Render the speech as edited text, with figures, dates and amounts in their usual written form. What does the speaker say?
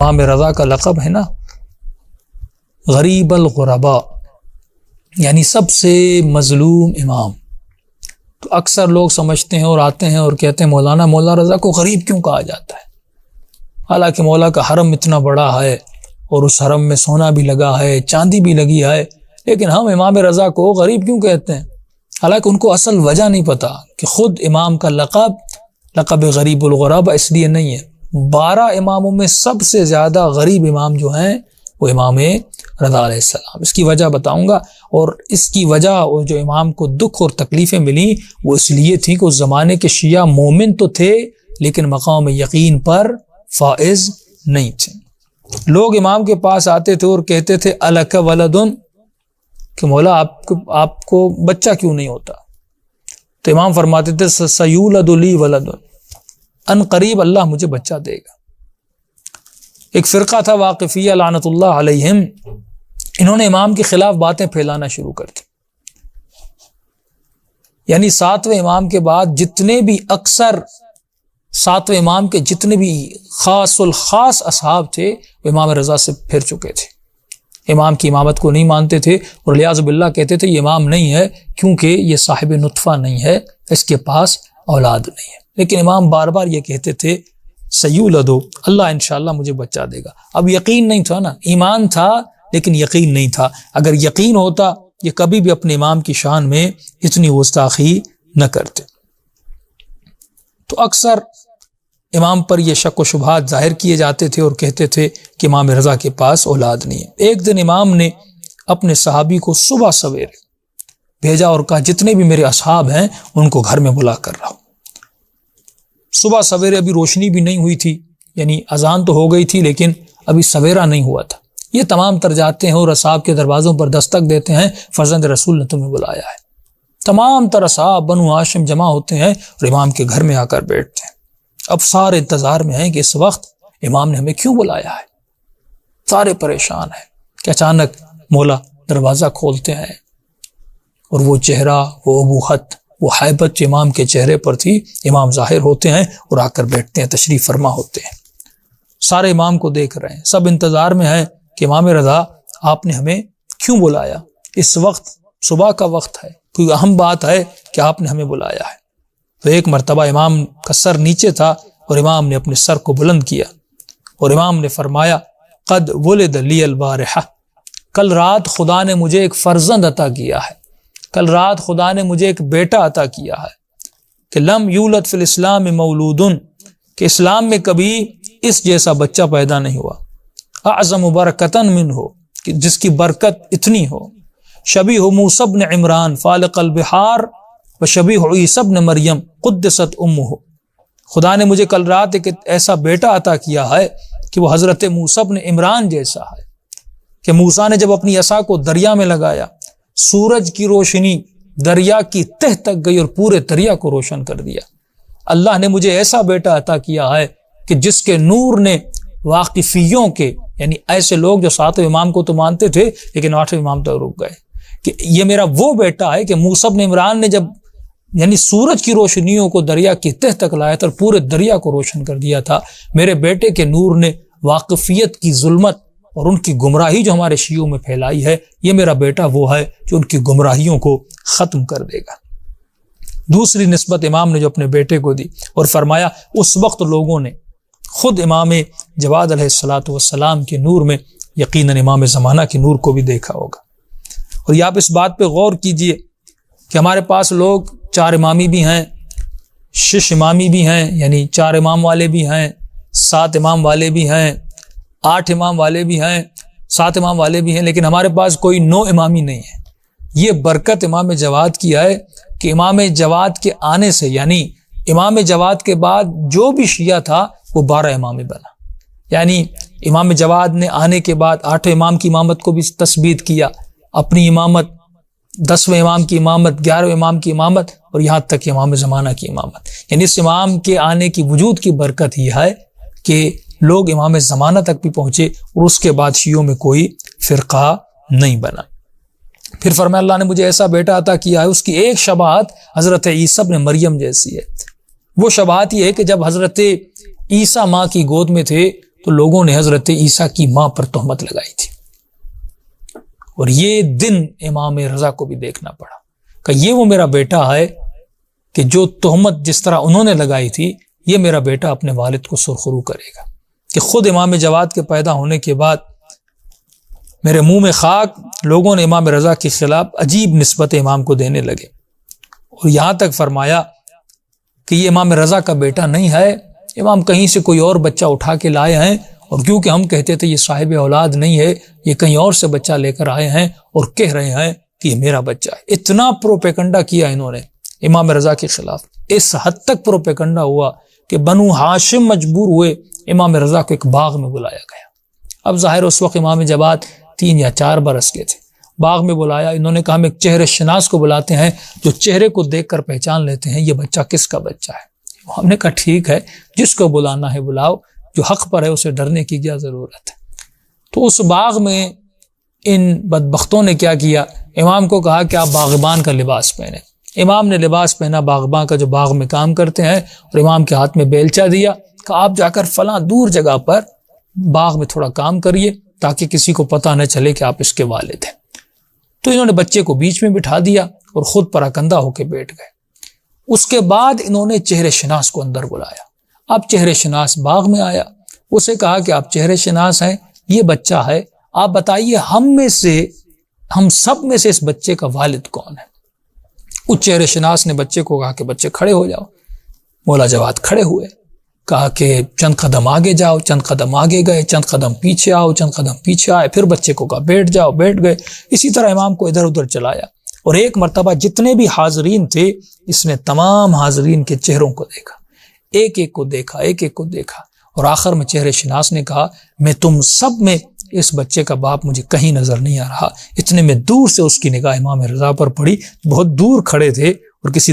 امام رضا کا لقب ہے نا غریب الغرباء، یعنی سب سے مظلوم امام۔ تو اکثر لوگ سمجھتے ہیں اور آتے ہیں اور کہتے ہیں مولا رضا کو غریب کیوں کہا جاتا ہے، حالانکہ مولا کا حرم اتنا بڑا ہے اور اس حرم میں سونا بھی لگا ہے، چاندی بھی لگی ہے، لیکن ہم امام رضا کو غریب کیوں کہتے ہیں؟ حالانکہ ان کو اصل وجہ نہیں پتا کہ خود امام کا لقب غریب الغرباء اس لیے نہیں ہے۔ 12 اماموں میں سب سے زیادہ غریب امام جو ہیں وہ امام رضا علیہ السلام۔ اس کی وجہ بتاؤں گا، اور اس کی وجہ اور جو امام کو دکھ اور تکلیفیں ملی وہ اس لیے تھی کہ اس زمانے کے شیعہ مومن تو تھے لیکن مقام یقین پر فائز نہیں تھے۔ لوگ امام کے پاس آتے تھے اور کہتے تھے الک ولدن، کہ مولا آپ کو بچہ کیوں نہیں ہوتا؟ تو امام فرماتے تھے سیولد لی ولدن، ان قریب اللہ مجھے بچہ دے گا۔ ایک فرقہ تھا واقفیہ لعنت اللہ علیہم، انہوں نے امام کے خلاف باتیں پھیلانا شروع کر دی، یعنی 7ویں امام کے بعد جتنے بھی اکثر 7ویں امام کے جتنے بھی خاص الخاص اصحاب تھے وہ امام رضا سے پھر چکے تھے، امام کی امامت کو نہیں مانتے تھے اور لیاذ باللہ کہتے تھے یہ امام نہیں ہے کیونکہ یہ صاحب نطفہ نہیں ہے، اس کے پاس اولاد نہیں ہے۔ لیکن امام بار بار یہ کہتے تھے سیولدو، اللہ انشاءاللہ مجھے بچہ دے گا۔ اب یقین نہیں تھا نا، ایمان تھا لیکن یقین نہیں تھا۔ اگر یقین ہوتا یہ کبھی بھی اپنے امام کی شان میں اتنی گستاخی نہ کرتے۔ تو اکثر امام پر یہ شک و شبہات ظاہر کیے جاتے تھے اور کہتے تھے کہ امام رضا کے پاس اولاد نہیں ہے۔ ایک دن امام نے اپنے صحابی کو صبح سویرے بھیجا اور کہا جتنے بھی میرے اصحاب ہیں ان کو گھر میں بلا کر رہو۔ صبح سویرے ابھی روشنی بھی نہیں ہوئی تھی، یعنی اذان تو ہو گئی تھی لیکن ابھی سویرا نہیں ہوا تھا۔ یہ تمام تر جاتے ہیں اور اصحاب کے دروازوں پر دستک دیتے ہیں، فرزند رسول نے تمہیں بلایا ہے۔ تمام تر اصحاب بنو ہاشم جمع ہوتے ہیں اور امام کے گھر میں آ کر بیٹھتے ہیں۔ اب سارے انتظار میں ہیں کہ اس وقت امام نے ہمیں کیوں بلایا ہے، سارے پریشان ہیں کہ اچانک مولا دروازہ کھولتے ہیں اور وہ چہرہ، وہ ابوہت، وہ ہیبت جو امام کے چہرے پر تھی، امام ظاہر ہوتے ہیں اور آ کر بیٹھتے ہیں، تشریف فرما ہوتے ہیں۔ سارے امام کو دیکھ رہے ہیں، سب انتظار میں ہیں کہ امام رضا آپ نے ہمیں کیوں بلایا، اس وقت صبح کا وقت ہے، کوئی اہم بات ہے کہ آپ نے ہمیں بلایا ہے۔ تو ایک مرتبہ امام کا سر نیچے تھا اور امام نے اپنے سر کو بلند کیا اور امام نے فرمایا قد ولد لی البارحہ، کل رات خدا نے مجھے ایک فرزند عطا کیا ہے، کل رات خدا نے مجھے ایک بیٹا عطا کیا ہے، کہ لم یولد فی الاسلام مولودن، کہ اسلام میں کبھی اس جیسا بچہ پیدا نہیں ہوا، اعظم برکتن من ہو، کہ جس کی برکت اتنی ہو، شبیہ موسیٰ بن عمران فالق البحار وشبیہ عیسیٰ بن مریم قدست امہ، خدا نے مجھے کل رات ایک ایسا بیٹا عطا کیا ہے کہ وہ حضرت موسیٰ بن عمران جیسا ہے، کہ موسیٰ نے جب اپنی عصا کو دریا میں لگایا، سورج کی روشنی دریا کی تہ تک گئی اور پورے دریا کو روشن کر دیا۔ اللہ نے مجھے ایسا بیٹا عطا کیا ہے کہ جس کے نور نے واقفیوں کے، یعنی ایسے لوگ جو 7ویں امام کو تو مانتے تھے لیکن 8ویں امام تک رک گئے، کہ یہ میرا وہ بیٹا ہے کہ موسیٰ بن عمران نے جب یعنی سورج کی روشنیوں کو دریا کی تہ تک لایا تھا اور پورے دریا کو روشن کر دیا تھا، میرے بیٹے کے نور نے واقفیت کی ظلمت اور ان کی گمراہی جو ہمارے شیعوں میں پھیلائی ہے، یہ میرا بیٹا وہ ہے جو ان کی گمراہیوں کو ختم کر دے گا۔ دوسری نسبت امام نے جو اپنے بیٹے کو دی اور فرمایا اس وقت لوگوں نے خود امام جواد علیہ السلام کے نور میں یقیناً امام زمانہ کے نور کو بھی دیکھا ہوگا۔ اور یہ آپ اس بات پہ غور کیجئے کہ ہمارے پاس لوگ 4 امامی بھی ہیں، 6 امامی بھی ہیں، یعنی 4 امام والے بھی ہیں، 7 امام والے بھی ہیں، 8 امام والے بھی ہیں، 7 امام والے بھی ہیں، لیکن ہمارے پاس کوئی 9 امامی نہیں ہے۔ یہ برکت امام جواد کی ہے کہ امام جواد کے آنے سے، یعنی امام جواد کے بعد جو بھی شیعہ تھا وہ 12 امامی بنا، یعنی امام جواد نے آنے کے بعد 8 امام کی امامت کو بھی تثبیت کیا، اپنی امامت، 10ویں امام کی امامت، 11ویں امام کی امامت اور یہاں تک کہ امام زمانہ کی امامت۔ یعنی اس امام کے آنے کی وجود کی برکت یہ ہے کہ لوگ امام زمانہ تک بھی پہنچے اور اس کے بعد شیعوں میں کوئی فرقہ نہیں بنا۔ پھر فرمایا اللہ نے مجھے ایسا بیٹا عطا کیا ہے، اس کی ایک شباہت حضرت عیسیٰ ابن مریم جیسی ہے۔ وہ شباہت یہ ہے کہ جب حضرت عیسیٰ ماں کی گود میں تھے تو لوگوں نے حضرت عیسیٰ کی ماں پر تہمت لگائی تھی، اور یہ دن امام رضا کو بھی دیکھنا پڑا کہ یہ وہ میرا بیٹا ہے کہ جو تہمت جس طرح انہوں نے لگائی تھی یہ میرا بیٹا اپنے والد کو سرخرو کرے گا، کہ خود امام جواد کے پیدا ہونے کے بعد میرے منہ میں خاک لوگوں نے امام رضا کے خلاف عجیب نسبت امام کو دینے لگے، اور یہاں تک فرمایا کہ یہ امام رضا کا بیٹا نہیں ہے، امام کہیں سے کوئی اور بچہ اٹھا کے لائے ہیں، اور کیونکہ ہم کہتے تھے یہ صاحب اولاد نہیں ہے، یہ کہیں اور سے بچہ لے کر آئے ہیں اور کہہ رہے ہیں کہ یہ میرا بچہ ہے۔ اتنا پروپیگنڈا کیا انہوں نے امام رضا کے خلاف، اس حد تک پروپیگنڈا ہوا کہ بنو ہاشم مجبور ہوئے امام رضا کو ایک باغ میں بلایا گیا۔ اب ظاہر اس وقت امام جواد 3 یا 4 برس کے تھے، باغ میں بلایا، انہوں نے کہا ہم ایک چہرے شناس کو بلاتے ہیں جو چہرے کو دیکھ کر پہچان لیتے ہیں یہ بچہ کس کا بچہ ہے۔ ہم نے کہا ٹھیک ہے، جس کو بلانا ہے بلاؤ، جو حق پر ہے اسے ڈرنے کی کیا ضرورت ہے۔ تو اس باغ میں ان بدبختوں نے کیا کیا، امام کو کہا کہ آپ باغبان کا لباس پہنیں۔ امام نے لباس پہنا باغبان کا جو باغ میں کام کرتے ہیں، اور امام کے ہاتھ میں بیلچہ دیا کہ آپ جا کر فلاں دور جگہ پر باغ میں تھوڑا کام کریے تاکہ کسی کو پتہ نہ چلے کہ آپ اس کے والد ہیں۔ تو انہوں نے بچے کو بیچ میں بٹھا دیا اور خود پراکندہ ہو کے بیٹھ گئے۔ اس کے بعد انہوں نے چہرے شناس کو اندر بلایا۔ اب چہرے شناس باغ میں آیا، اسے کہا کہ آپ چہرے شناس ہیں، یہ بچہ ہے، آپ بتائیے ہم سب میں سے اس بچے کا والد کون ہے؟ اس چہرے شناس نے بچے کو کہا کہ بچے کھڑے ہو جاؤ۔ مولا جواد کھڑے ہوئے، کہا کہ چند قدم آگے جاؤ، چند قدم آگے گئے، چند قدم پیچھے آؤ، چند قدم پیچھے آئے، پھر بچے کو کہا بیٹھ جاؤ، بیٹھ گئے۔ اسی طرح امام کو ادھر ادھر چلایا، اور ایک مرتبہ جتنے بھی حاضرین تھے اس نے تمام حاضرین کے چہروں کو دیکھا، ایک ایک کو دیکھا، ایک ایک کو دیکھا، اور آخر میں چہرے شناس نے کہا میں تم سب میں اس بچے کا باپ مجھے کہیں نظر نہیں آ رہا۔ اتنے میں دور سے اس کی نگاہ امام رضا پر پڑی، بہت دور کھڑے تھے اور کسی